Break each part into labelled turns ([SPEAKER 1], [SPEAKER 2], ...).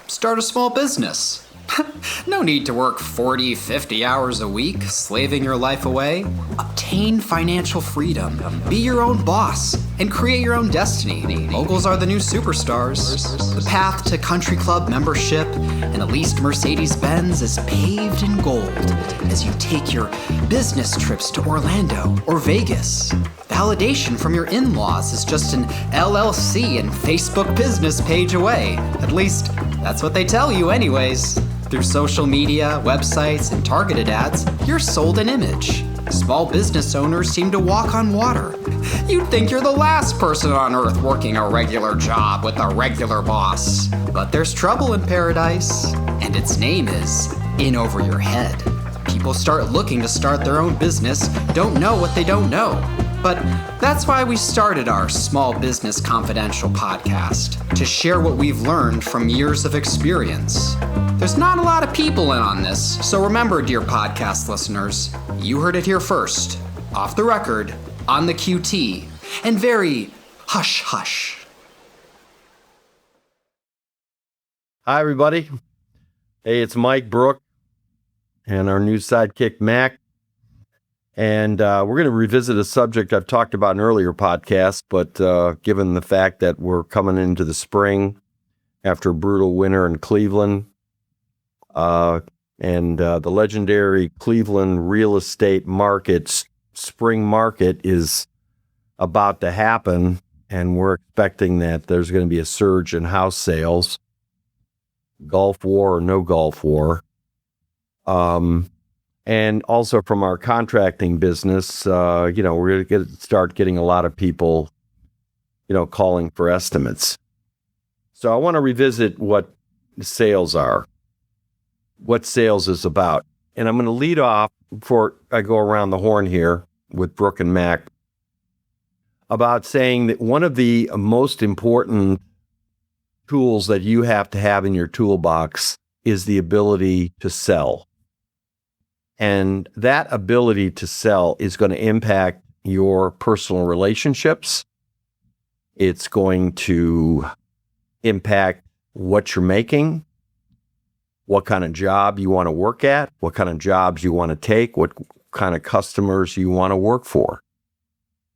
[SPEAKER 1] Start a small business. No need to work 40, 50 hours a week, slaving your life away. Obtain financial freedom, be your own boss, and create your own destiny. Moguls are the new superstars. The path to country club membership and a leased Mercedes-Benz is paved in gold as you take your business trips to Orlando or Vegas. Validation from your in-laws is just an LLC and Facebook business page away. At least, that's what they tell you anyways. Through social media, websites, and targeted ads, you're sold an image. Small business owners seem to walk on water. You'd think you're the last person on earth working a regular job with a regular boss. But there's trouble in paradise, and its name is in over your head. People start looking to start their own business, don't know what they don't know. But that's why we started our Small Business Confidential podcast, to share what we've learned from years of experience. There's not a lot of people in on this, so remember, dear podcast listeners, you heard it here first, off the record, on the QT, and very hush-hush.
[SPEAKER 2] Hi, everybody. Hey, it's Mike, Brook, and our new sidekick, Mac. And we're going to revisit a subject I've talked about in earlier podcasts, but given the fact that we're coming into the spring after a brutal winter in Cleveland, and the legendary Cleveland real estate market, spring market, is about to happen, and we're expecting that there's going to be a surge in house sales, Gulf War or no Gulf War. And also from our contracting business, we're going to start getting a lot of people, calling for estimates. So I want to revisit what sales are, what sales is about. And I'm going to lead off before I go around the horn here with Brook and Mac about saying that one of the most important tools that you have to have in your toolbox is the ability to sell. And that ability to sell is going to impact your personal relationships. It's going to impact what you're making, what kind of job you want to work at, what kind of jobs you want to take, what kind of customers you want to work for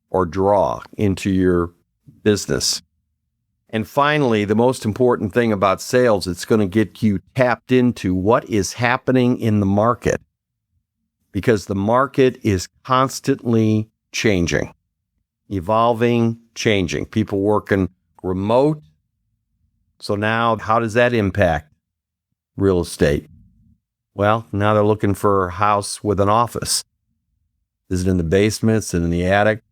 [SPEAKER 2] or draw into your business. And finally, the most important thing about sales, it's going to get you tapped into what is happening in the market. Because the market is constantly changing, evolving, changing. People working remote. So now, how does that impact real estate? Well, now they're looking for a house with an office. Is it in the basement? Is it in the attic?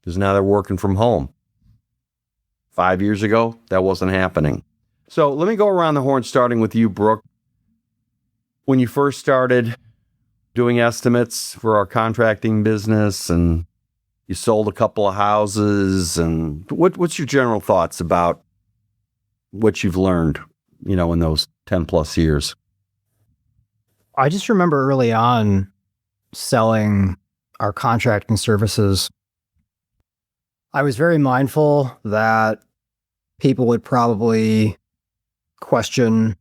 [SPEAKER 2] Because now they're working from home. 5 years ago, that wasn't happening. So let me go around the horn, starting with you, Brook. When you first started doing estimates for our contracting business, and you sold a couple of houses, and what's your general thoughts about what you've learned, in those 10 plus years?
[SPEAKER 3] I just remember early on selling our contracting services. I was very mindful that people would probably question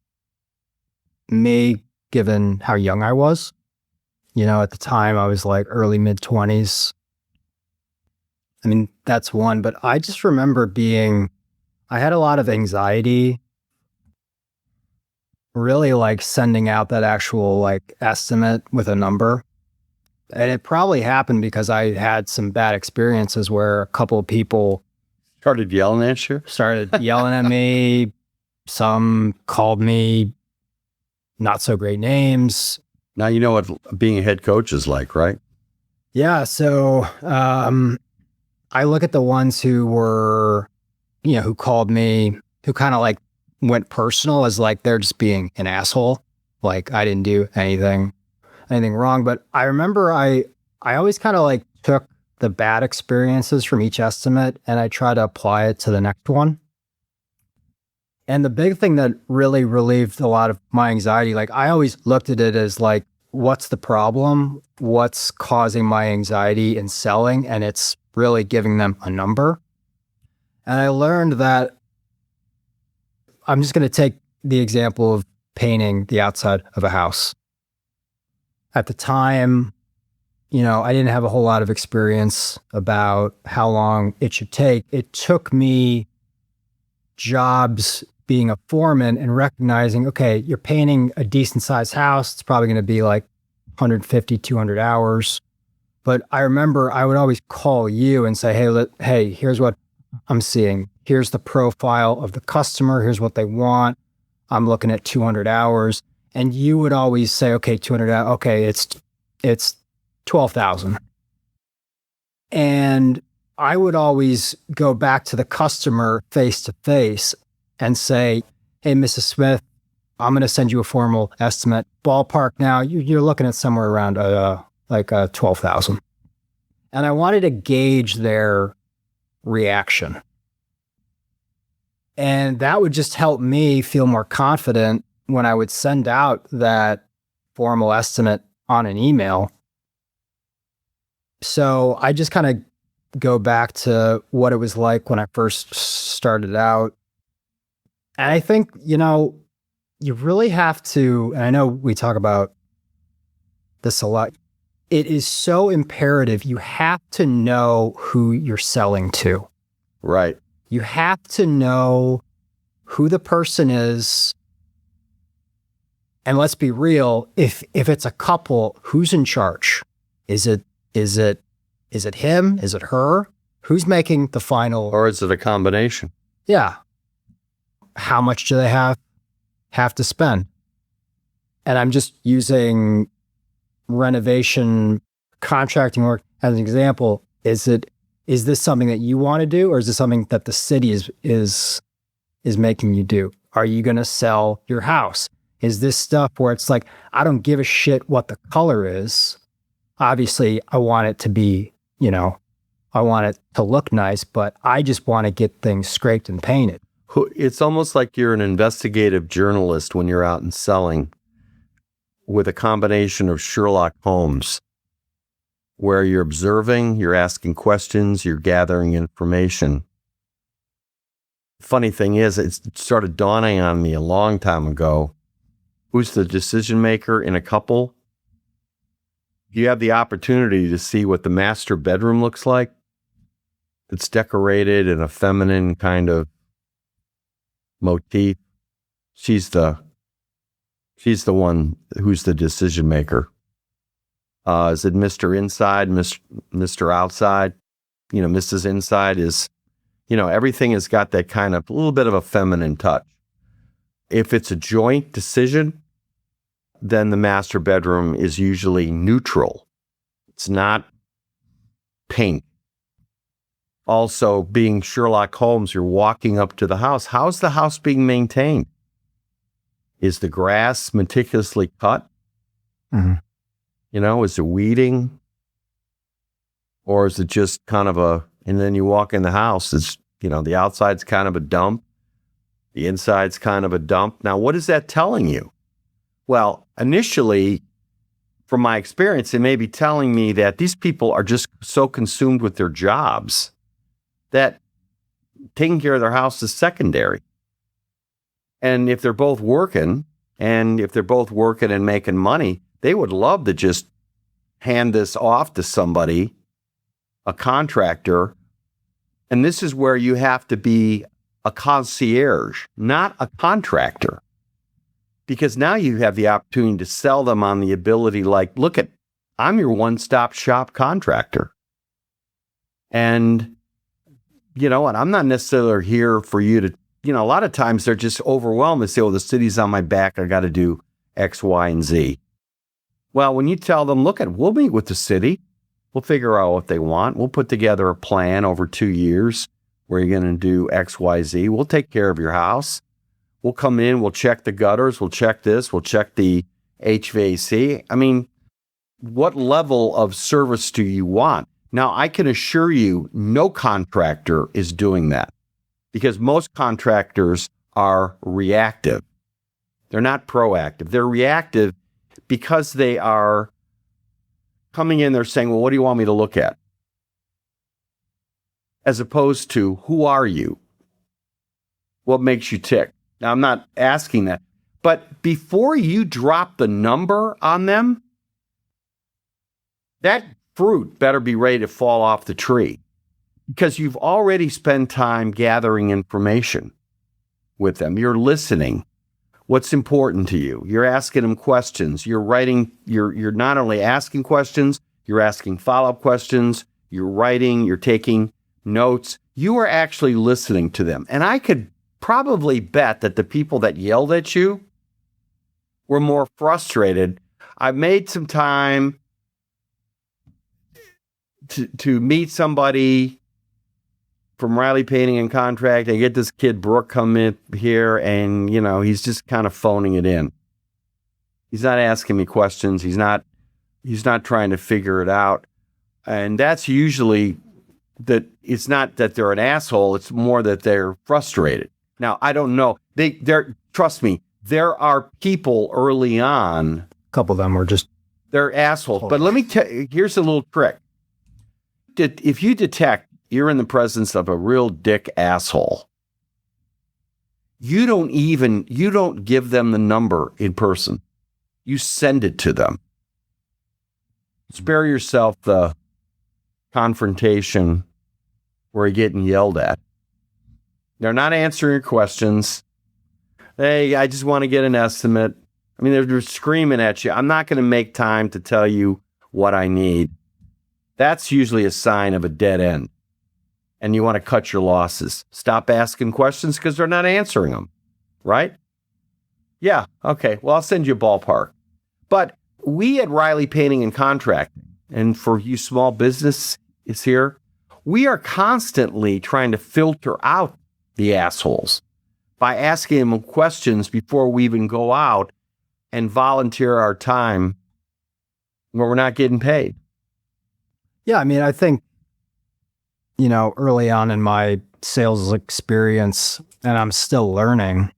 [SPEAKER 3] me given how young I was. At the time I was like early mid-20s. I mean, that's one, but I just remember I had a lot of anxiety, really like sending out that actual like estimate with a number. And it probably happened because I had some bad experiences where a couple of people
[SPEAKER 2] started yelling at you?
[SPEAKER 3] Started yelling at me. Some called me not so great names.
[SPEAKER 2] Now you know what being a head coach is like, right?
[SPEAKER 3] Yeah. So I look at the ones who were, who called me, who kind of like went personal as like they're just being an asshole. Like I didn't do anything wrong. But I remember I always kind of like took the bad experiences from each estimate and I try to apply it to the next one. And the big thing that really relieved a lot of my anxiety, like I always looked at it as like, what's the problem? What's causing my anxiety in selling? And it's really giving them a number. And I learned that I'm just going to take the example of painting the outside of a house. At the time, I didn't have a whole lot of experience about how long it should take. It took me jobs being a foreman and recognizing, okay, you're painting a decent sized house. It's probably going to be like 150, 200 hours. But I remember I would always call you and say, hey, here's what I'm seeing. Here's the profile of the customer. Here's what they want. I'm looking at 200 hours. And you would always say, okay, 200 hours. Okay, it's 12,000. And I would always go back to the customer face to face and say, hey, Mrs. Smith, I'm going to send you a formal estimate. Ballpark now, you're looking at somewhere around 12,000. And I wanted to gauge their reaction. And that would just help me feel more confident when I would send out that formal estimate on an email. So I just kind of go back to what it was like when I first started out. And I think, you really have to, and I know we talk about this a lot, it is so imperative. You have to know who you're selling to.
[SPEAKER 2] Right.
[SPEAKER 3] You have to know who the person is. And let's be real, if it's a couple, who's in charge? Is it him? Is it her? Who's making the final?
[SPEAKER 2] Or is it a combination?
[SPEAKER 3] Yeah. How much do they have to spend? And I'm just using renovation contracting work as an example. Is this something that you want to do, or is this something that the city is making you do? Are you going to sell your house? Is this stuff where it's like, I don't give a shit what the color is. Obviously, I want it to be, I want it to look nice, but I just want to get things scraped and painted.
[SPEAKER 2] It's almost like you're an investigative journalist when you're out and selling, with a combination of Sherlock Holmes, where you're observing, you're asking questions, you're gathering information. Funny thing is, it started dawning on me a long time ago. Who's the decision maker in a couple? You have the opportunity to see what the master bedroom looks like. It's decorated in a feminine kind of motif. She's the one who's the decision maker. Is it Mr. Inside, Mr. Outside? Mrs. Inside is, everything has got that kind of a little bit of a feminine touch. If it's a joint decision, then the master bedroom is usually neutral. It's not pink. Also, being Sherlock Holmes, you're walking up to the house. How's the house being maintained? Is the grass meticulously cut?
[SPEAKER 3] Mm-hmm.
[SPEAKER 2] Is it weeding? Or is it just kind of and then you walk in the house, it's, the outside's kind of a dump. The inside's kind of a dump. Now, what is that telling you? Well, initially, from my experience, it may be telling me that these people are just so consumed with their jobs that taking care of their house is secondary. And if they're both working, and making money, they would love to just hand this off to somebody, a contractor. And this is where you have to be a concierge, not a contractor. Because now you have the opportunity to sell them on the ability, like, look I'm your one-stop shop contractor. And, and I'm not necessarily here for you to, a lot of times they're just overwhelmed and say, the city's on my back. I got to do X, Y, and Z. Well, when you tell them, we'll meet with the city. We'll figure out what they want. We'll put together a plan over 2 years where you're going to do X, Y, Z. We'll take care of your house. We'll come in, we'll check the gutters, we'll check this, we'll check the HVAC. I mean, what level of service do you want? Now, I can assure you, no contractor is doing that, because most contractors are reactive. They're not proactive. They're reactive because they are coming in, they're saying, well, what do you want me to look at? As opposed to, who are you? What makes you tick? Now, I'm not asking that. But before you drop the number on them, that fruit better be ready to fall off the tree because you've already spent time gathering information with them. You're listening. What's important to you? You're asking them questions. You're writing. You're not only asking questions, you're asking follow-up questions. You're writing. You're taking notes. You are actually listening to them. And I could probably bet that the people that yelled at you were more frustrated. I made some time to meet somebody from Riley Painting and Contract. I get this kid Brook come in here, and he's just kind of phoning it in. He's not asking me questions. He's not trying to figure it out. And that's usually that. It's not that they're an asshole. It's more that they're frustrated. Now, I don't know. They're trust me. There are people early on.
[SPEAKER 3] A couple of them were just
[SPEAKER 2] they're assholes. But let me tell you. Here's a little trick. If you detect you're in the presence of a real dick asshole, you don't give them the number in person. You send it to them. Spare yourself the confrontation where you're getting yelled at. They're not answering your questions. Hey, I just want to get an estimate. I mean, they're screaming at you. I'm not going to make time to tell you what I need. That's usually a sign of a dead end. And you want to cut your losses. Stop asking questions because they're not answering them. Right? Yeah. Okay. Well, I'll send you a ballpark. But we at Riley Painting and Contracting, and for you small business is here, we are constantly trying to filter out the assholes by asking them questions before we even go out and volunteer our time where we're not getting paid.
[SPEAKER 3] Yeah, I mean, I think, early on in my sales experience, and I'm still learning,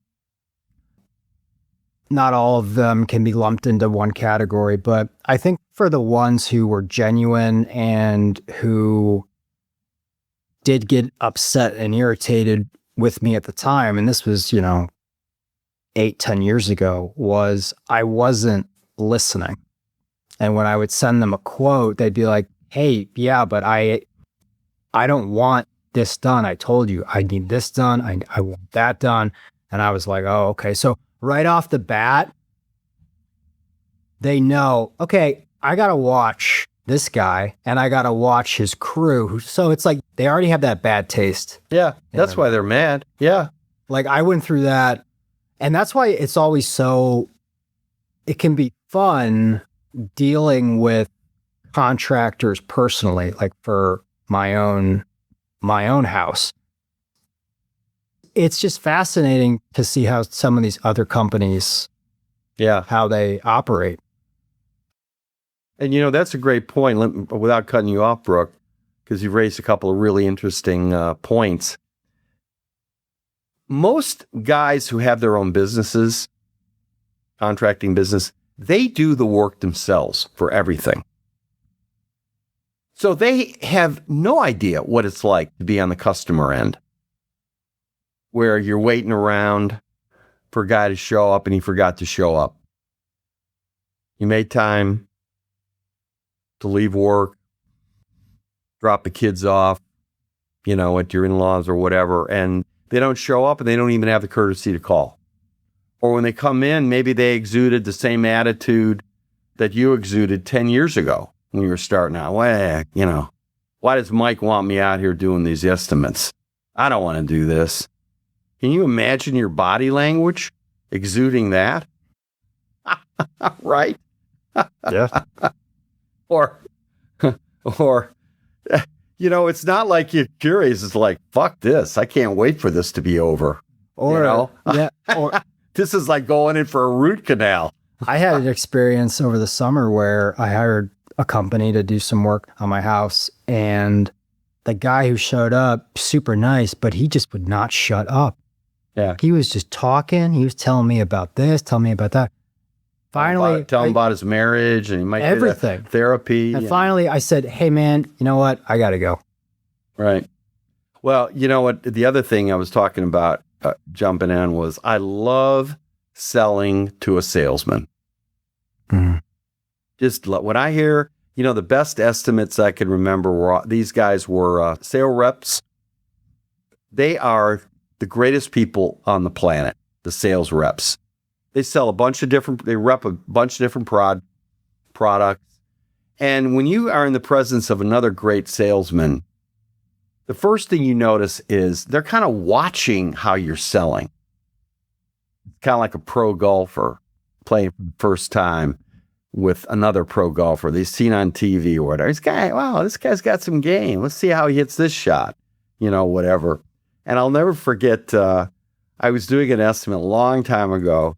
[SPEAKER 3] not all of them can be lumped into one category, but I think for the ones who were genuine and who did get upset and irritated with me at the time, and this was, 8-10 years ago, was I wasn't listening. And when I would send them a quote, they'd be like, hey, yeah, but I don't want this done. I told you I need this done. I want that done. And I was like, oh, okay. So right off the bat, they know, okay, I got to watch this guy and I got to watch his crew. So it's like they already have that bad taste.
[SPEAKER 2] Yeah, that's why they're mad. Yeah.
[SPEAKER 3] Like I went through that. And that's why it's always it can be fun dealing with contractors personally, like for my own house. It's just fascinating to see how some of these other companies, how they operate.
[SPEAKER 2] And that's a great point. Without cutting you off, Brook, because you've raised a couple of really interesting points. Most guys who have their own businesses, contracting business, they do the work themselves for everything. So they have no idea what it's like to be on the customer end, where you're waiting around for a guy to show up and he forgot to show up. You made time to leave work, drop the kids off, at your in-laws or whatever, and they don't show up and they don't even have the courtesy to call. Or when they come in, maybe they exuded the same attitude that you exuded 10 years ago when you were starting out. Well, why does Mike want me out here doing these estimates? I don't want to do this. Can you imagine your body language exuding that? Right?
[SPEAKER 3] Yeah.
[SPEAKER 2] Or, it's not like you're curious. It's like, fuck this. I can't wait for this to be over.
[SPEAKER 3] Or
[SPEAKER 2] This is like going in for a root canal.
[SPEAKER 3] I had an experience over the summer where I hired a company to do some work on my house, and the guy who showed up, super nice, but he just would not shut up.
[SPEAKER 2] Yeah.
[SPEAKER 3] He was just talking. He was telling me about this, telling me about that. Finally,
[SPEAKER 2] tell him about his marriage, and he might
[SPEAKER 3] everything,
[SPEAKER 2] therapy.
[SPEAKER 3] And finally, I said, "Hey, man, you know what? I got to go."
[SPEAKER 2] Right. Well, you know what? The other thing I was talking about jumping in was, I love selling to a salesman.
[SPEAKER 3] Mm-hmm.
[SPEAKER 2] Just when I hear, the best estimates I can remember were these guys were sales reps. They are the greatest people on the planet, the sales reps. They rep a bunch of different products. And when you are in the presence of another great salesman, the first thing you notice is they're kind of watching how you're selling. It's kind of like a pro golfer playing for the first time with another pro golfer they've seen on TV or whatever. This guy's got some game. Let's see how he hits this shot, whatever. And I'll never forget, I was doing an estimate a long time ago,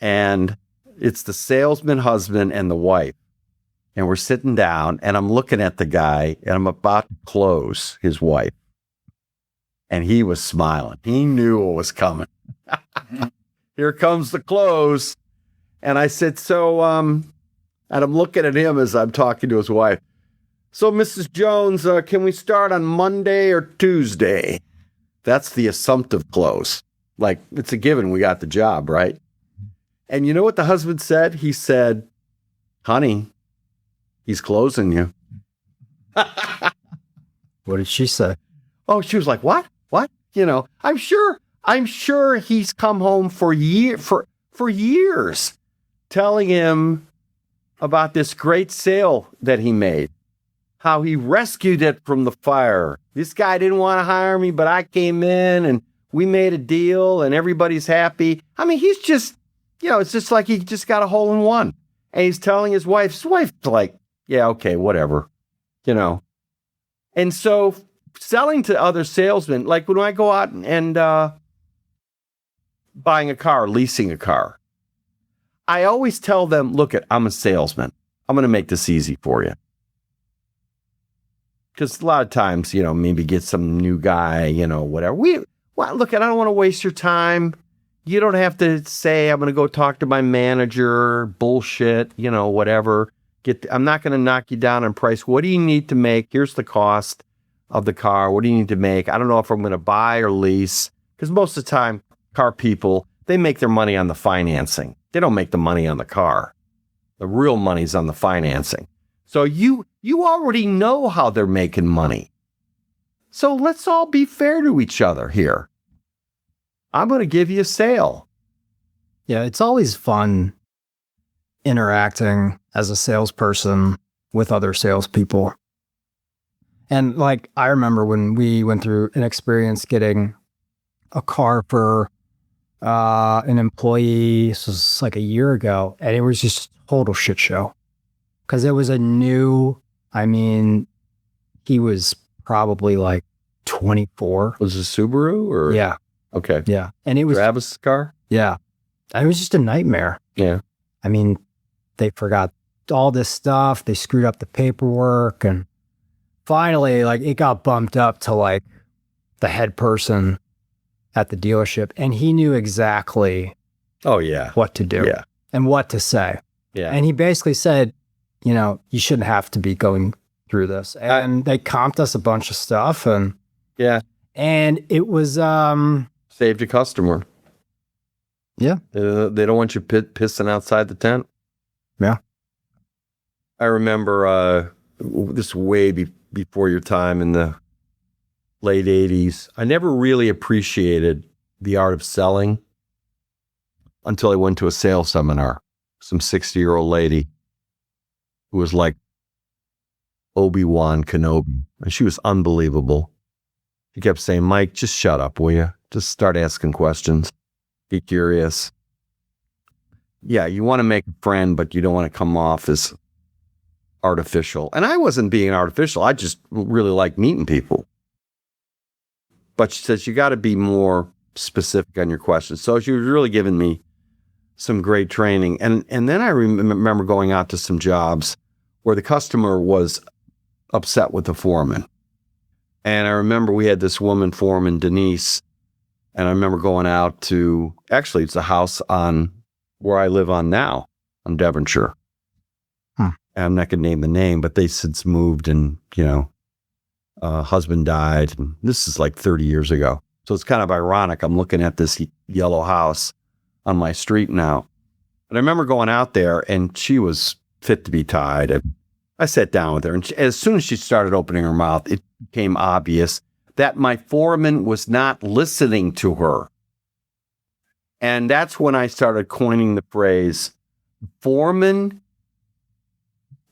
[SPEAKER 2] and it's the salesman husband and the wife. And we're sitting down, and I'm looking at the guy, and I'm about to close his wife. And he was smiling. He knew what was coming. Here comes the close. And I said, and I'm looking at him as I'm talking to his wife. So, Mrs. Jones, can we start on Monday or Tuesday? That's the assumptive close. Like, it's a given we got the job, right? And you know what the husband said? He said, honey, he's closing you.
[SPEAKER 3] What did she say?
[SPEAKER 2] Oh, she was like, what? What? I'm sure he's come home for years telling him about this great sale that he made, how he rescued it from the fire. This guy didn't want to hire me, but I came in and we made a deal and everybody's happy. I mean, he's just, it's just like he just got a hole in one. And he's telling his wife's like, yeah, okay, whatever, And so selling to other salesmen, like when I go out and buying a car, leasing a car, I always tell them, look, I'm a salesman. I'm going to make this easy for you. Because a lot of times, maybe get some new guy, whatever. Look, I don't want to waste your time. You don't have to say, I'm going to go talk to my manager, bullshit, whatever. I'm not going to knock you down on price. What do you need to make? Here's the cost of the car. What do you need to make? I don't know if I'm going to buy or lease. Because most of the time, car people, they make their money on the financing. They don't make the money on the car. The real money's on the financing. So you already know how they're making money. So let's all be fair to each other here. I'm going to give you a sale.
[SPEAKER 3] Yeah, it's always fun interacting as a salesperson with other salespeople. And like, I remember when we went through an experience getting a car for an employee, this was like a year ago, and it was just a total shit show. Because it was he was probably like 24.
[SPEAKER 2] Was it a Subaru or?
[SPEAKER 3] Yeah.
[SPEAKER 2] Okay.
[SPEAKER 3] Yeah. And it was
[SPEAKER 2] Travis' car?
[SPEAKER 3] Yeah. And it was just a nightmare.
[SPEAKER 2] Yeah.
[SPEAKER 3] They forgot all this stuff. They screwed up the paperwork. And finally, like, it got bumped up to like the head person at the dealership. And he knew exactly what to do and what to say.
[SPEAKER 2] Yeah.
[SPEAKER 3] And he basically said, you shouldn't have to be going through this. And they comped us a bunch of stuff. And it was
[SPEAKER 2] saved a customer.
[SPEAKER 3] Yeah.
[SPEAKER 2] They don't want you pissing outside the tent.
[SPEAKER 3] Yeah.
[SPEAKER 2] I remember this way before your time in the late 80s. I never really appreciated the art of selling until I went to a sales seminar. Some 60-year-old lady who was like Obi-Wan Kenobi. And she was unbelievable. She kept saying, Mike, just shut up, will you? Just start asking questions. Be curious. Yeah, you want to make a friend, but you don't want to come off as artificial. And I wasn't being artificial. I just really like meeting people. But she says, you got to be more specific on your questions. So she was really giving me some great training. And then I remember going out to some jobs where the customer was upset with the foreman. And I remember we had this woman foreman, Denise, and I remember going out to, actually it's a house on where I live on now, on Devonshire. I'm not going to name the name, but they since moved and, husband died. And this is like 30 years ago. So it's kind of ironic. I'm looking at this yellow house on my street now. And I remember going out there, and she was fit to be tied. And I sat down with her, and as soon as she started opening her mouth, it became obvious that my foreman was not listening to her. And that's when I started coining the phrase, foreman,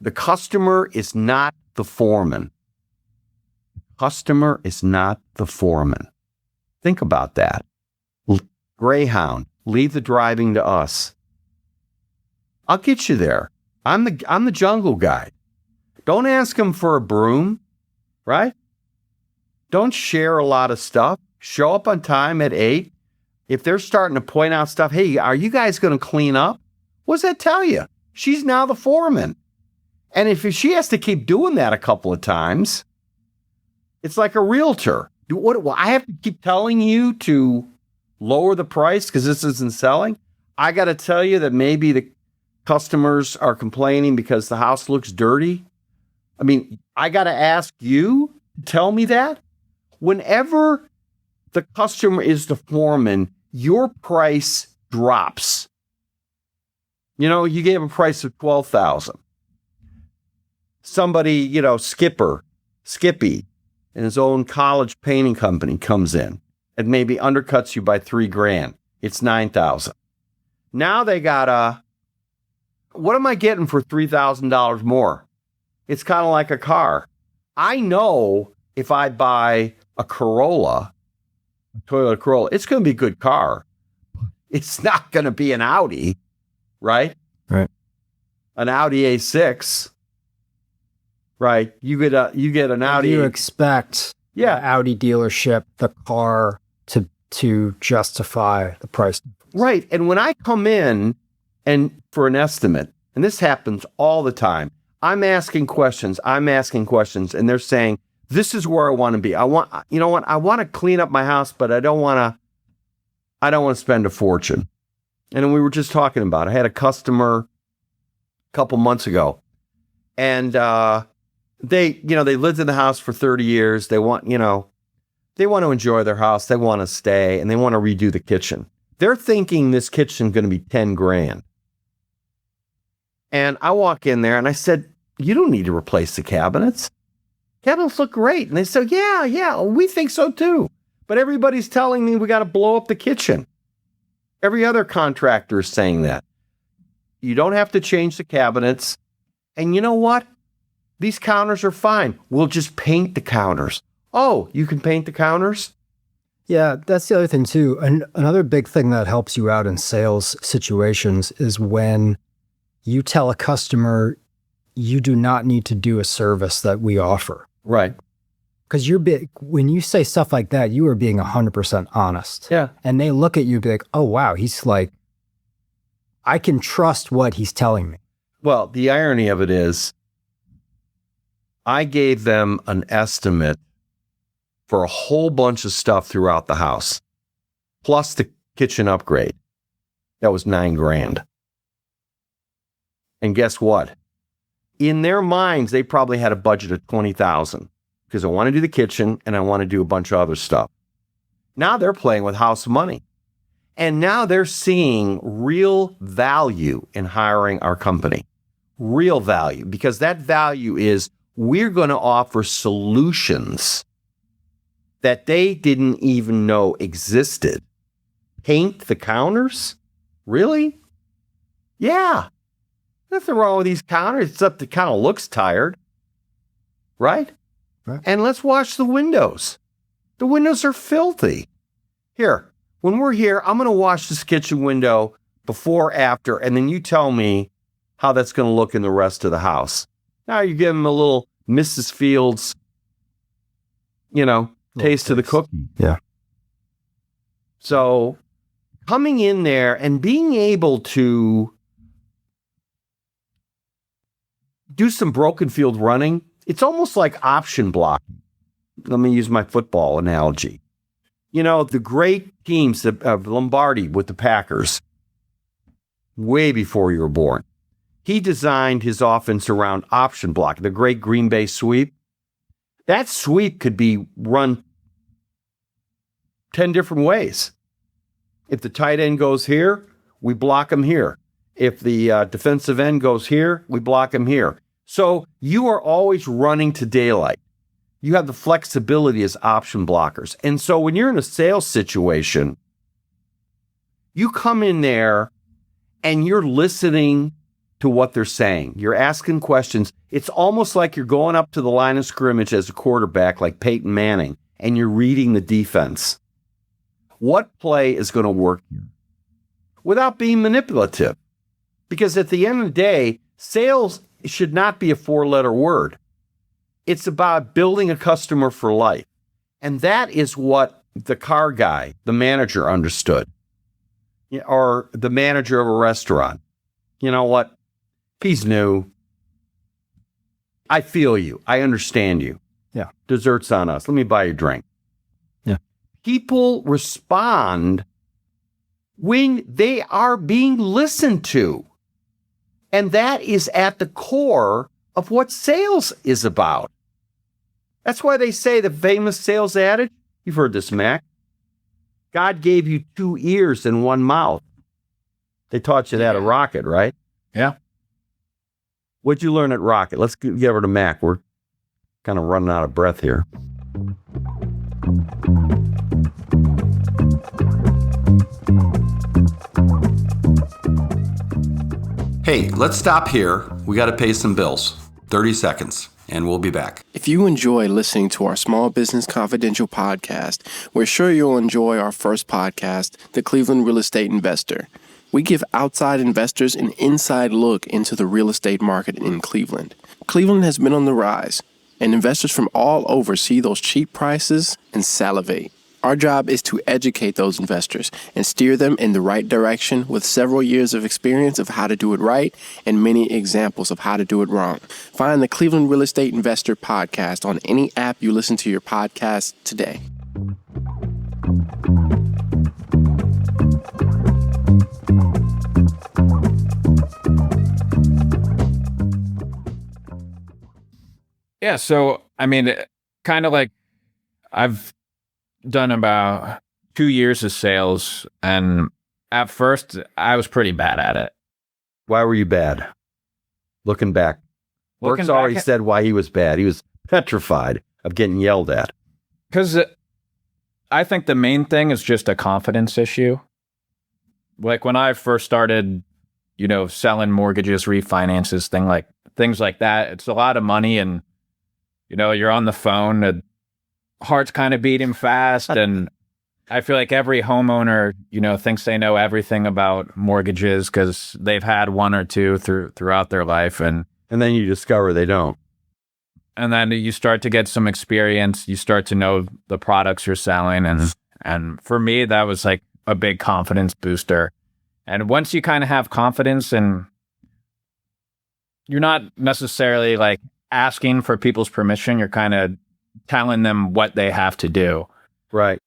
[SPEAKER 2] the customer is not the foreman. Customer is not the foreman. Think about that. Greyhound, leave the driving to us. I'll get you there. I'm the jungle guide. Don't ask them for a broom, right? Don't share a lot of stuff. Show up on time at 8. If they're starting to point out stuff, hey, are you guys going to clean up? What does that tell you? She's now the foreman. And if she has to keep doing that a couple of times, it's like a realtor. I have to keep telling you to lower the price because this isn't selling? I got to tell you that maybe the customers are complaining because the house looks dirty? I mean, I got to ask you to tell me that? Whenever the customer is the foreman, your price drops. You know, you gave a price of $12,000. Somebody, Skippy, and his own college painting company comes in and maybe undercuts you by $3,000. It's $9,000. Now they got what am I getting for $3,000 more? It's kind of like a car. I know if I buy a Toyota Corolla, it's going to be a good car. It's not going to be an Audi, right?
[SPEAKER 3] Right.
[SPEAKER 2] An Audi A6, right? You get an Audi.
[SPEAKER 3] You expect the Audi dealership, the car to justify the price.
[SPEAKER 2] Right. And when I come in and for an estimate, and this happens all the time, I'm asking questions, and they're saying, this is where I want to be. I want to clean up my house, but I don't want to spend a fortune. And we were just talking about it. I had a customer a couple months ago, and they lived in the house for 30 years. They want to enjoy their house. They want to stay, and they want to redo the kitchen. They're thinking this kitchen's going to be $10,000. And I walk in there and I said, you don't need to replace the cabinets. Cabinets look great. And they said, yeah, we think so too. But everybody's telling me we got to blow up the kitchen. Every other contractor is saying that. You don't have to change the cabinets. And you know what? These counters are fine. We'll just paint the counters. Oh, you can paint the counters?
[SPEAKER 3] Yeah, that's the other thing too. And another big thing that helps you out in sales situations is when you tell a customer you do not need to do a service that we offer.
[SPEAKER 2] Right.
[SPEAKER 3] Because when you say stuff like that, you are being 100% honest.
[SPEAKER 2] Yeah.
[SPEAKER 3] And they look at you and be like, oh, wow, he's like, I can trust what he's telling me.
[SPEAKER 2] Well, the irony of it is I gave them an estimate for a whole bunch of stuff throughout the house, plus the kitchen upgrade. That was $9,000. And guess what? In their minds, they probably had a budget of $20,000 because I want to do the kitchen and I want to do a bunch of other stuff. Now they're playing with house money. And now they're seeing real value in hiring our company. Real value, because that value is we're going to offer solutions that they didn't even know existed. Paint the counters? Really? Yeah. Nothing wrong with these counters, except it kind of looks tired. Right? And let's wash the windows. The windows are filthy. Here, when we're here, I'm going to wash this kitchen window before, after, and then you tell me how that's going to look in the rest of the house. Now you give them a little Mrs. Fields, taste of the cookie.
[SPEAKER 3] Yeah.
[SPEAKER 2] So coming in there and being able to do some broken field running, it's almost like option blocking. Let me use my football analogy. The great teams of Lombardi with the Packers, way before you were born, he designed his offense around option blocking, the great Green Bay sweep. That sweep could be run 10 different ways. If the tight end goes here, we block him here. If the defensive end goes here, we block him here. So you are always running to daylight. You have the flexibility as option blockers. And so when you're in a sales situation, you come in there and you're listening to what they're saying. You're asking questions. It's almost like you're going up to the line of scrimmage as a quarterback, like Peyton Manning, and you're reading the defense. What play is going to work here? Without being manipulative. Because at the end of the day, sales should not be a 4-letter word. It's about building a customer for life. And that is what the car guy, the manager, understood. Or the manager of a restaurant. You know what? He's new. I feel you. I understand you.
[SPEAKER 3] Yeah.
[SPEAKER 2] Dessert's on us. Let me buy you a drink.
[SPEAKER 3] Yeah.
[SPEAKER 2] People respond when they are being listened to. And that is at the core of what sales is about. That's why they say the famous sales adage. You've heard this, Mac. God gave you 2 ears and 1 mouth. They taught you that at Rocket, right?
[SPEAKER 4] Yeah.
[SPEAKER 2] What'd you learn at Rocket? Let's get over to Mac. We're kind of running out of breath here.
[SPEAKER 5] Hey, let's stop here. We got to pay some bills. 30 seconds, and we'll be back.
[SPEAKER 6] If you enjoy listening to our Small Business Confidential podcast, we're sure you'll enjoy our first podcast, The Cleveland Real Estate Investor. We give outside investors an inside look into the real estate market in Cleveland. Cleveland has been on the rise, and investors from all over see those cheap prices and salivate. Our job is to educate those investors and steer them in the right direction with several years of experience of how to do it right and many examples of how to do it wrong. Find the Cleveland Real Estate Investor podcast on any app you listen to your podcast today.
[SPEAKER 4] Yeah, so I mean, kind of like I've done about 2 years of sales, and at first I was pretty bad at it.
[SPEAKER 2] Why were you bad? Looking back. Burke's already said why he was bad. He was petrified of getting yelled at.
[SPEAKER 4] Because I think the main thing is just a confidence issue. Like when I first started, selling mortgages, refinances, things like that, it's a lot of money, and you're on the phone, the heart's kind of beating fast, and I feel like every homeowner, thinks they know everything about mortgages because they've had one or two throughout their life, and
[SPEAKER 2] then you discover they don't.
[SPEAKER 4] And then you start to get some experience. You start to know the products you're selling, and for me, that was like a big confidence booster. And once you kind of have confidence, and you're not necessarily like asking for people's permission, you're kind of telling them what they have to do.
[SPEAKER 2] Right.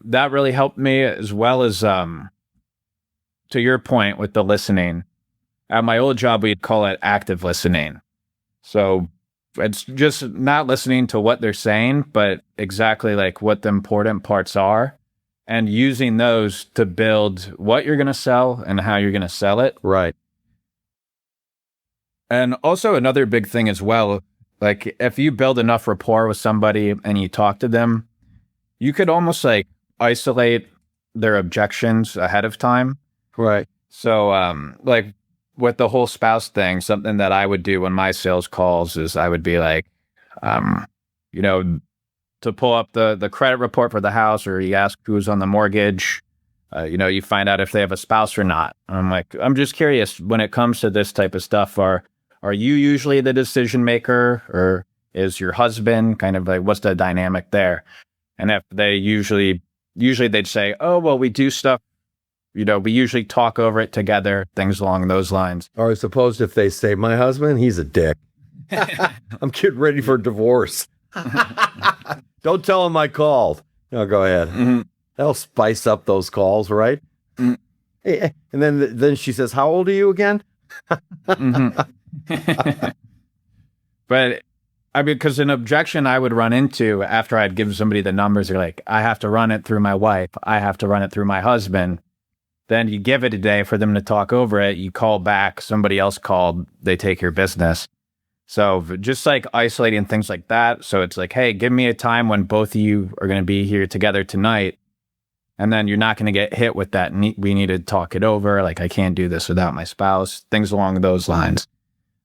[SPEAKER 4] That really helped me, as well as, to your point with the listening. At my old job, we'd call it active listening. So it's just not listening to what they're saying, but exactly like what the important parts are, and using those to build what you're going to sell and how you're going to sell it.
[SPEAKER 2] Right.
[SPEAKER 4] And also another big thing as well, like if you build enough rapport with somebody and you talk to them, you could almost like isolate their objections ahead of time.
[SPEAKER 2] Right.
[SPEAKER 4] So like with the whole spouse thing, something that I would do on my sales calls is I would be like, to pull up the credit report for the house, or you ask who's on the mortgage, you find out if they have a spouse or not. And I'm like, I'm just curious, when it comes to this type of stuff, are you usually the decision maker, or is your husband? Kind of like, what's the dynamic there? And if they usually they'd say, oh, well, we do stuff, we usually talk over it together, things along those lines.
[SPEAKER 2] Or I suppose if they say, my husband, he's a dick. I'm getting ready for divorce. Don't tell him I called. No, go ahead.
[SPEAKER 4] Mm-hmm.
[SPEAKER 2] That'll spice up those calls, right?
[SPEAKER 4] Mm-hmm.
[SPEAKER 2] Hey, and then she says, how old are you again?
[SPEAKER 4] Mm-hmm. But I mean, because an objection I would run into after I'd give somebody the numbers, they're like, I have to run it through my wife. I have to run it through my husband. Then you give it a day for them to talk over it. You call back, somebody else called, they take your business. So just like isolating things like that. So it's like, hey, give me a time when both of you are going to be here together tonight. And then you're not going to get hit with that. We need to talk it over. Like, I can't do this without my spouse. Things along those lines.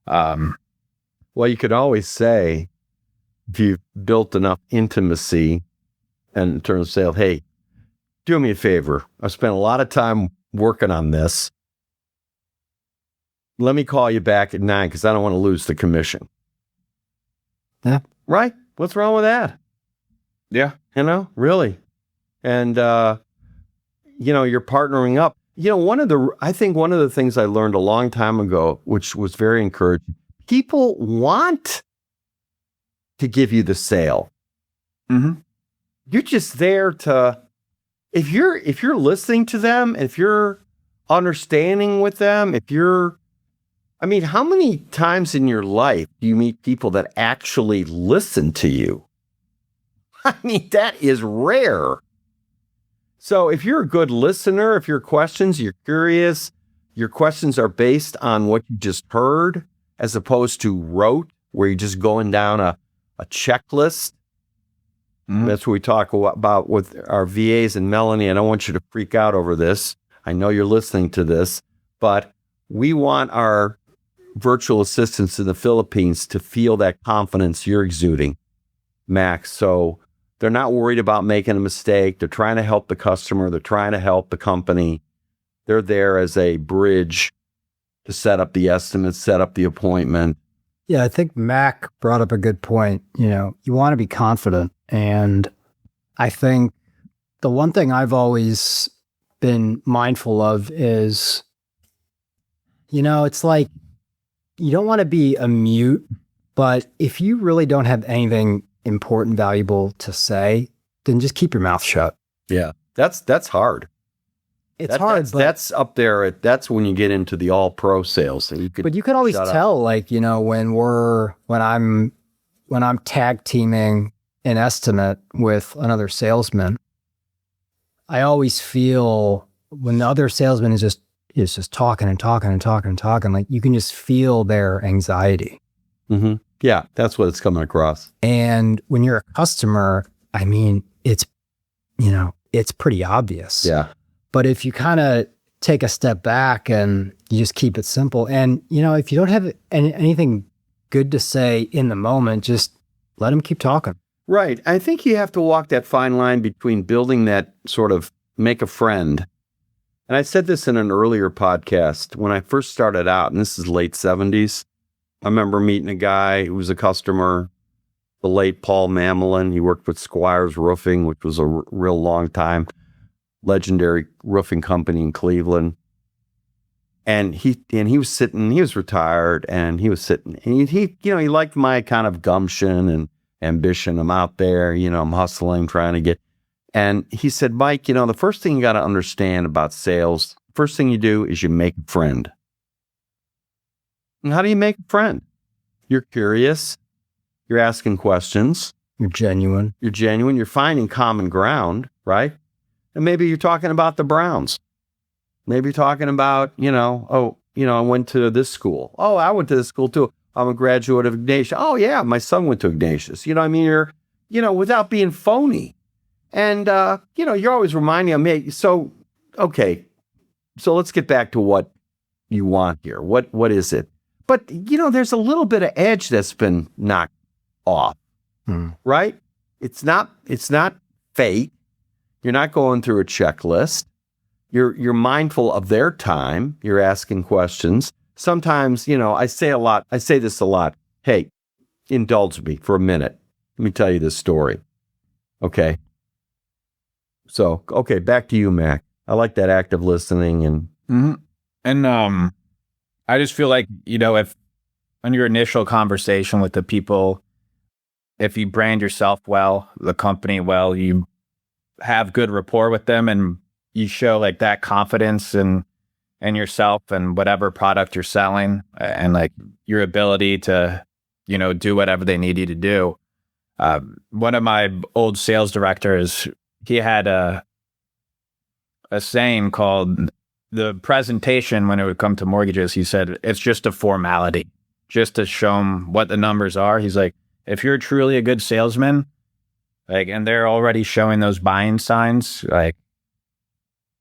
[SPEAKER 2] Well, you could always say, if you've built enough intimacy and in terms of sales, hey, do me a favor. I've spent a lot of time working on this. Let me call you back at 9 because I don't want to lose the commission.
[SPEAKER 3] Yeah.
[SPEAKER 2] Right? What's wrong with that?
[SPEAKER 4] Yeah.
[SPEAKER 2] Really. And, you're partnering up. I think one of the things I learned a long time ago, which was very encouraging, people want to give you the sale.
[SPEAKER 4] Mm-hmm.
[SPEAKER 2] You're just there to, if you're listening to them, if you're understanding with them, how many times in your life do you meet people that actually listen to you? I mean, that is rare. So if you're a good listener, if you're curious, your questions are based on what you just heard, as opposed to rote, where you're just going down a checklist. Mm-hmm. That's what we talk about with our VAs and Melanie. I don't want you to freak out over this. I know you're listening to this, but we want our virtual assistants in the Philippines to feel that confidence you're exuding, Max. So they're not worried about making a mistake. They're trying to help the customer. They're trying to help the company. They're there as a bridge to set up the estimate, set up the appointment.
[SPEAKER 3] Yeah, I think Mac brought up a good point. You want to be confident. And I think the one thing I've always been mindful of is, it's like, you don't want to be a mute, but if you really don't have anything important, valuable to say, then just keep your mouth shut.
[SPEAKER 2] Yeah, that's hard.
[SPEAKER 3] It's hard.
[SPEAKER 2] That's up there. That's when you get into the all pro sales.
[SPEAKER 3] But you could always tell, when I'm tag teaming an estimate with another salesman, I always feel when the other salesman is just talking and talking and talking and talking, like you can just feel their anxiety.
[SPEAKER 2] Mm-hmm. Yeah, that's what it's coming across.
[SPEAKER 3] And when you're a customer, I mean, it's pretty obvious.
[SPEAKER 2] Yeah.
[SPEAKER 3] But if you kind of take a step back and you just keep it simple, and, if you don't have anything good to say in the moment, just let them keep talking.
[SPEAKER 2] Right. I think you have to walk that fine line between building that sort of make a friend. And I said this in an earlier podcast when I first started out, and this is late 70s. I remember meeting a guy who was a customer, the late Paul Mamelin. He worked with Squires Roofing, which was a real long time, legendary roofing company in Cleveland. And he was sitting, he was retired, and he was sitting, and he liked my kind of gumption and ambition. I'm out there, I'm hustling, trying to get. And he said, Mike, the first thing you got to understand about sales, first thing you do is you make a friend. And how do you make a friend? You're curious. You're asking questions.
[SPEAKER 3] You're genuine.
[SPEAKER 2] You're finding common ground, right? And maybe you're talking about the Browns. Maybe you're talking about, I went to this school. Oh, I went to this school too. I'm a graduate of Ignatius. Oh, yeah, my son went to Ignatius. You're, without being phony. And, you're always reminding them, hey, so let's get back to what you want here. What is it? But, there's a little bit of edge that's been knocked off, right? It's not fake. You're not going through a checklist. You're mindful of their time. You're asking questions. Sometimes, I say this a lot. Hey, indulge me for a minute. Let me tell you this story. Okay. So, back to you, Mac. I like that active listening and.
[SPEAKER 4] Mm-hmm. And I just feel like, if on your initial conversation with the people, if you brand yourself well, the company well, you have good rapport with them and you show like that confidence in yourself and whatever product you're selling and like your ability to, do whatever they need you to do. One of my old sales directors, he had a saying called the presentation when it would come to mortgages. He said, it's just a formality, just to show them what the numbers are. He's like, if you're truly a good salesman, and they're already showing those buying signs,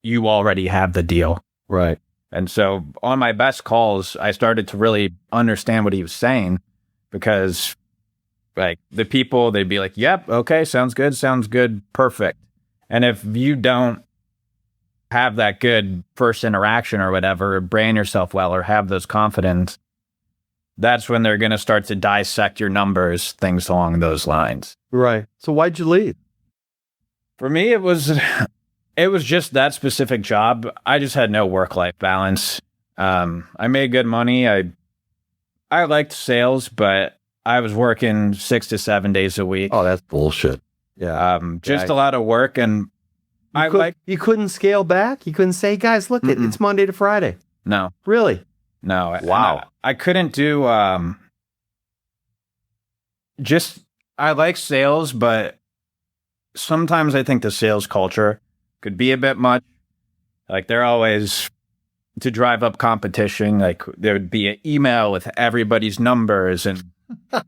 [SPEAKER 4] you already have the deal.
[SPEAKER 2] Right.
[SPEAKER 4] And so on my best calls, I started to really understand what he was saying, because the people, they'd be like, yep, okay, sounds good, perfect. And if you don't have that good first interaction or whatever, or brand yourself well, or have those confidence, that's when they're going to start to dissect your numbers, things along those lines.
[SPEAKER 2] Right. So why'd you leave?
[SPEAKER 4] For me, it was just that specific job. I just had no work-life balance. I made good money. I liked sales, but I was working 6 to 7 days a week.
[SPEAKER 2] Oh, that's bullshit. Yeah.
[SPEAKER 4] A lot of work, and
[SPEAKER 2] you couldn't scale back? You couldn't say, guys, look, it's Monday to Friday.
[SPEAKER 4] No.
[SPEAKER 2] Really?
[SPEAKER 4] No.
[SPEAKER 2] Wow.
[SPEAKER 4] I couldn't do, I like sales, but sometimes I think the sales culture could be a bit much. They're always to drive up competition. There would be an email with everybody's numbers, and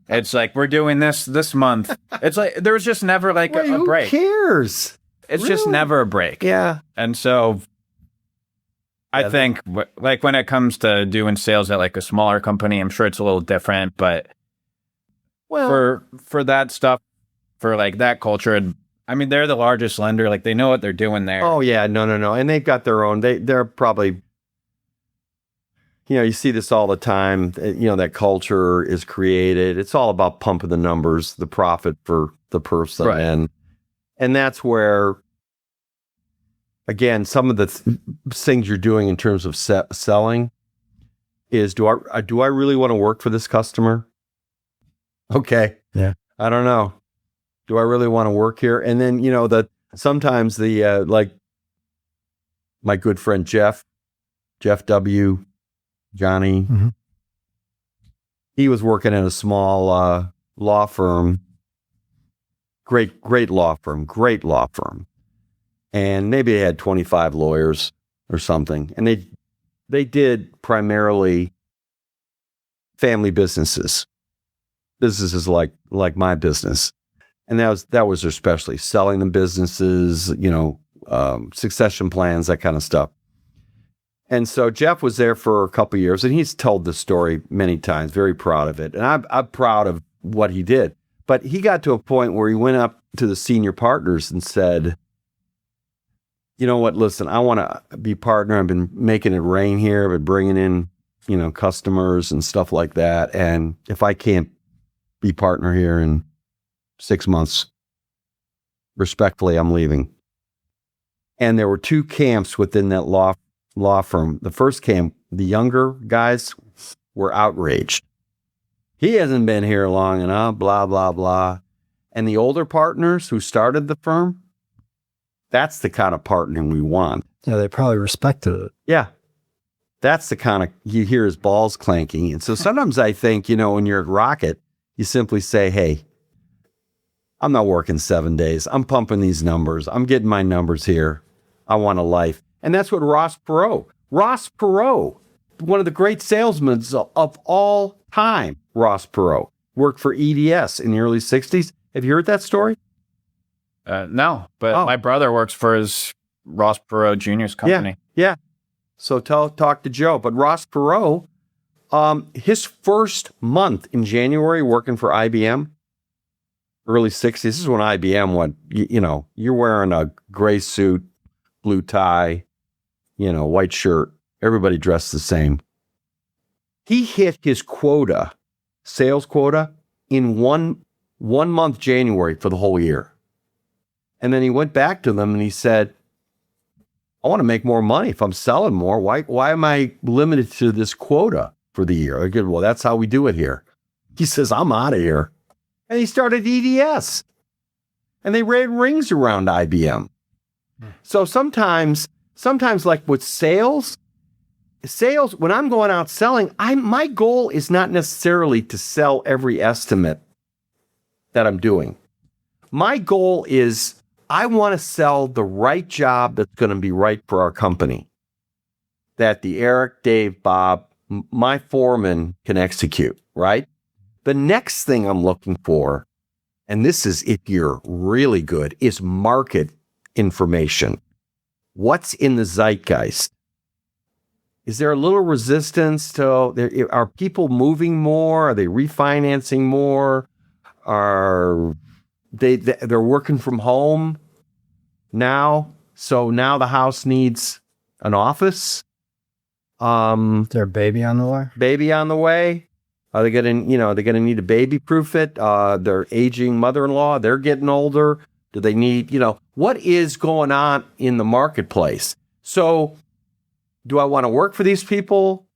[SPEAKER 4] it's we're doing this month. It's there was just never a break.
[SPEAKER 2] Who cares?
[SPEAKER 4] It's just never a break.
[SPEAKER 2] Yeah.
[SPEAKER 4] And so I think when it comes to doing sales at a smaller company, I'm sure it's a little different, but for that stuff, for that culture, they're the largest lender. They know what they're doing there.
[SPEAKER 2] Oh yeah, no. And they've got their own, they're probably, you see this all the time, that culture is created. It's all about pumping the numbers, the profit for the person.
[SPEAKER 4] Right.
[SPEAKER 2] And that's where, again, some of the things you're doing in terms of selling is, do I really want to work for this customer? Okay.
[SPEAKER 3] Yeah.
[SPEAKER 2] I don't know. Do I really want to work here? And then, sometimes my good friend Jeff W., Johnny, he was working at a small law firm. Great law firm. And maybe they had 25 lawyers or something. And they did primarily family businesses like my business. And that was their specialty, selling them businesses, succession plans, that kind of stuff. And so Jeff was there for a couple of years, and he's told the story many times, very proud of it. And I'm proud of what he did. But he got to a point where he went up to the senior partners and said, you know what, listen, I want to be partner. I've been making it rain here. I've been bringing in, customers and stuff like that. And if I can't be partner here in 6 months, respectfully, I'm leaving. And there were two camps within that law firm. The first camp, the younger guys were outraged. He hasn't been here long enough, blah, blah, blah. And the older partners who started the firm, that's the kind of partnering we want.
[SPEAKER 3] Yeah, they probably respected it.
[SPEAKER 2] Yeah. That's the kind of, you hear his balls clanking. And so sometimes I think, when you're at Rocket, you simply say, hey, I'm not working 7 days. I'm pumping these numbers. I'm getting my numbers here. I want a life. And that's what Ross Perot, one of the great salesmen of all time, Ross Perot, worked for EDS in the early 60s. Have you heard that story?
[SPEAKER 4] No, but my brother works for his Ross Perot Jr.'s company.
[SPEAKER 2] Yeah. So talk to Joe. But Ross Perot, his first month in January working for IBM, early 60s, this is when IBM went, you're wearing a gray suit, blue tie, white shirt, everybody dressed the same. He hit his sales quota, in one month, January, for the whole year. And then he went back to them and he said, I want to make more money. If I'm selling more, why am I limited to this quota for the year? I go, well, that's how we do it here. He says, I'm out of here. And he started EDS. And they ran rings around IBM. So sometimes like with sales, sales, when I'm going out selling, my goal is not necessarily to sell every estimate that I'm doing. My goal is I want to sell the right job that's going to be right for our company, that the Eric, Dave, Bob, my foreman can execute, right? The next thing I'm looking for, and this is if you're really good, is market information. What's in the zeitgeist? Is there a little resistance to, are people moving more? Are they refinancing more? Are they're working from home now? So now the house needs an office.
[SPEAKER 3] Is there a baby on the way?
[SPEAKER 2] Baby on the way. Are they gonna need to baby proof it? Their aging mother-in-law, they're getting older. Do they need, what is going on in the marketplace? So do I want to work for these people?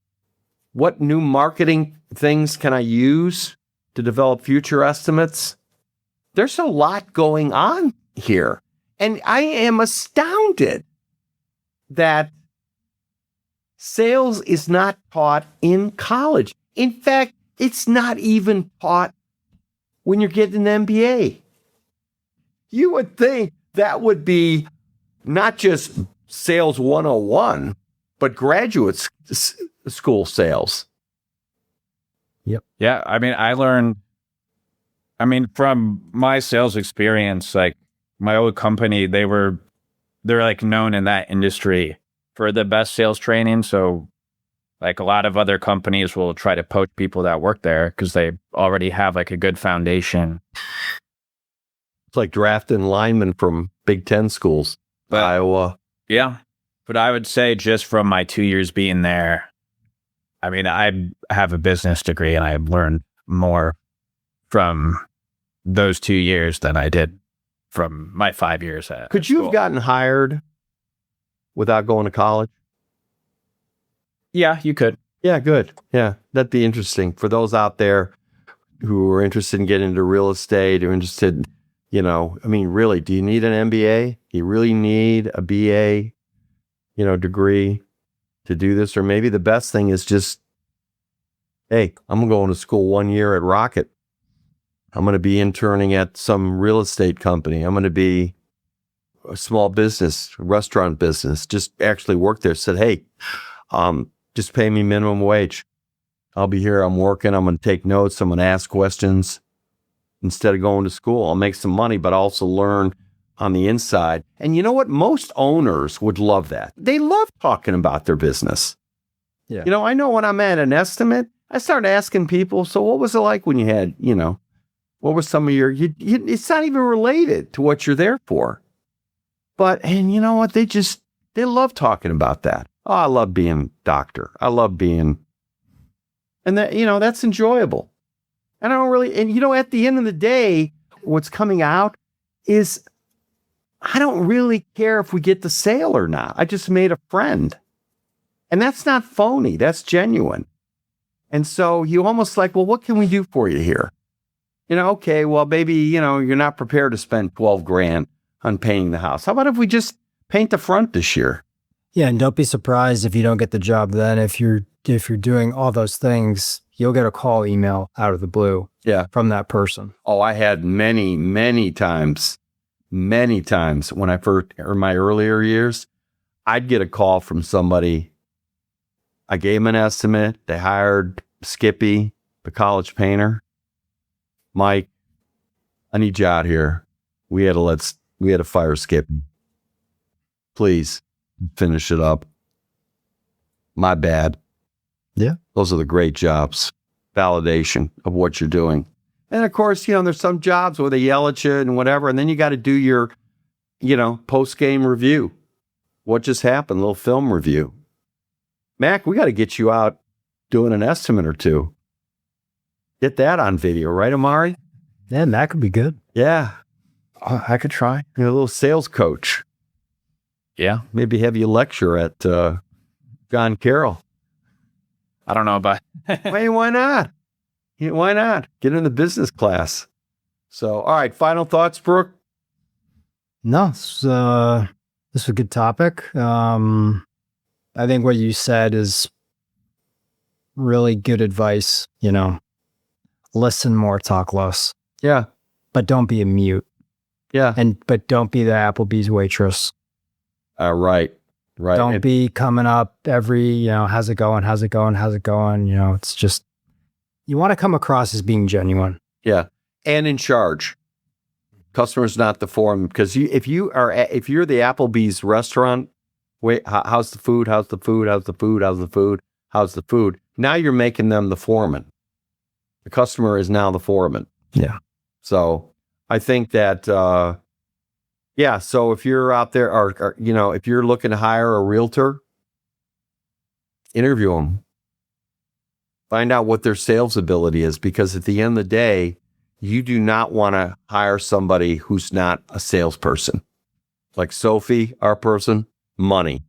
[SPEAKER 2] What new marketing things can I use to develop future estimates? There's a lot going on here. And I am astounded that sales is not taught in college. In fact, it's not even taught when you're getting an MBA. You would think that would be not just sales 101, but graduate school sales.
[SPEAKER 4] Yeah, from my sales experience, like my old company, they're like known in that industry for the best sales training. So like a lot of other companies will try to poach people that work there because they already have like a good foundation.
[SPEAKER 2] It's like drafting linemen from Big Ten schools, Iowa.
[SPEAKER 4] Yeah. But I would say just from my 2 years being there, I have a business degree and I learned more from those 2 years than I did from my 5 years at
[SPEAKER 2] Could you have gotten hired without going to college?
[SPEAKER 4] Yeah, you could.
[SPEAKER 2] Yeah, good. Yeah, that'd be interesting for those out there who are interested in getting into real estate or interested, really, do you need an MBA? Do you really need a BA, degree to do this? Or maybe the best thing is just, hey, I'm going to school 1 year at Rocket. I'm going to be interning at some real estate company. I'm going to be a small business, restaurant business, just actually work there. Said, hey, just pay me minimum wage. I'll be here. I'm working. I'm going to take notes. I'm going to ask questions instead of going to school. I'll make some money, but also learn on the inside. And you know what? Most owners would love that. They love talking about their business.
[SPEAKER 3] Yeah.
[SPEAKER 2] I know when I'm at an estimate, I start asking people, so what was it like when you had, what were some of your, it's not even related to what you're there for. And you know what? They love talking about that. Oh, I love being a doctor. I love being, and that, that's enjoyable. And I don't really, at the end of the day, what's coming out is I don't really care if we get the sale or not. I just made a friend. And that's not phony. That's genuine. And so you almost like, well, what can we do for you here? Okay, well, maybe, you're not prepared to spend $12,000 on painting the house. How about if we just paint the front this year?
[SPEAKER 3] Yeah, and don't be surprised if you don't get the job then. If you're doing all those things, you'll get a call, email out of the blue from that person.
[SPEAKER 2] Oh, I had many times when I first, or my earlier years, I'd get a call from somebody. I gave them an estimate. They hired Skippy, the college painter. Mike, I need you out here. We had to fire Skippy. Please finish it up. My bad.
[SPEAKER 3] Yeah.
[SPEAKER 2] Those are the great jobs. Validation of what you're doing. And of course, there's some jobs where they yell at you and whatever, and then you got to do your, post-game review. What just happened? A little film review. Mac, we got to get you out doing an estimate or two. Get that on video, right, Amari?
[SPEAKER 3] Yeah, that could be good.
[SPEAKER 2] Yeah.
[SPEAKER 4] I could try.
[SPEAKER 2] A little sales coach.
[SPEAKER 4] Yeah.
[SPEAKER 2] Maybe have you lecture at John Carroll.
[SPEAKER 4] I don't know about.
[SPEAKER 2] Hey, why not? Why not? Get in the business class. So, all right, final thoughts, Brook?
[SPEAKER 3] No, this was a good topic. I think what you said is really good advice, listen more, talk less,
[SPEAKER 2] Yeah.
[SPEAKER 3] but don't be a mute.
[SPEAKER 2] Yeah.
[SPEAKER 3] But don't be the Applebee's waitress.
[SPEAKER 2] Right.
[SPEAKER 3] Don't be coming up every, how's it going? How's it going? How's it going? It's just, you want to come across as being genuine.
[SPEAKER 2] Yeah. And in charge. Customer's not the foreman, because if you're the Applebee's restaurant, wait, how's the food? How's the food? How's the food? How's the food? How's the food? Now you're making them the foreman. The customer is now the foreman.
[SPEAKER 3] Yeah.
[SPEAKER 2] So I think that, so if you're out there, or if you're looking to hire a realtor, interview them. Find out what their sales ability is, because at the end of the day, you do not want to hire somebody who's not a salesperson. Like Sophie, our person, money.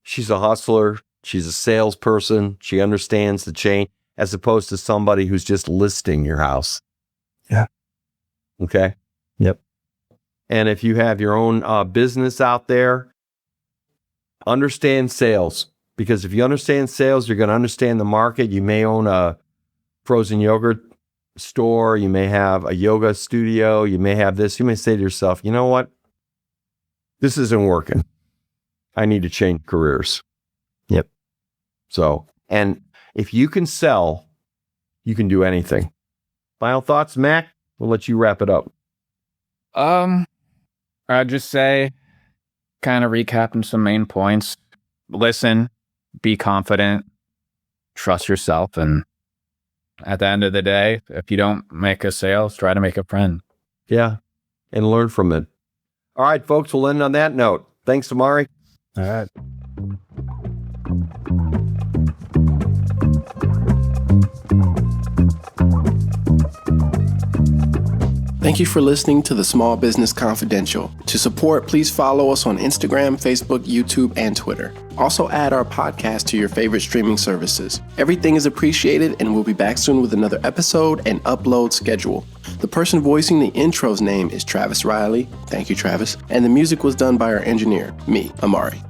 [SPEAKER 2] She's a hustler. She's a salesperson. She understands the chain, as opposed to somebody who's just listing your house.
[SPEAKER 3] Yeah.
[SPEAKER 2] Okay.
[SPEAKER 3] Yep.
[SPEAKER 2] And if you have your own business out there, understand sales. Because if you understand sales, you're going to understand the market. You may own a frozen yogurt store. You may have a yoga studio. You may have this. You may say to yourself, you know what? This isn't working. I need to change careers.
[SPEAKER 3] Yep.
[SPEAKER 2] So, and if you can sell, you can do anything. Final thoughts, Mac? We'll let you wrap it up.
[SPEAKER 4] I'd just say, kind of recapping some main points. Listen, be confident, trust yourself, and at the end of the day, if you don't make a sale, try to make a friend.
[SPEAKER 2] Yeah, and learn from it. All right, folks, we'll end on that note. Thanks, Amari.
[SPEAKER 3] All right.
[SPEAKER 6] Thank you for listening to the Small Business Confidential. To support, please follow us on Instagram, Facebook, YouTube, and Twitter. Also add our podcast to your favorite streaming services. Everything is appreciated, and we'll be back soon with another episode and upload schedule. The person voicing the intro's name is Travis Riley. Thank you, Travis. And the music was done by our engineer, me, Amari.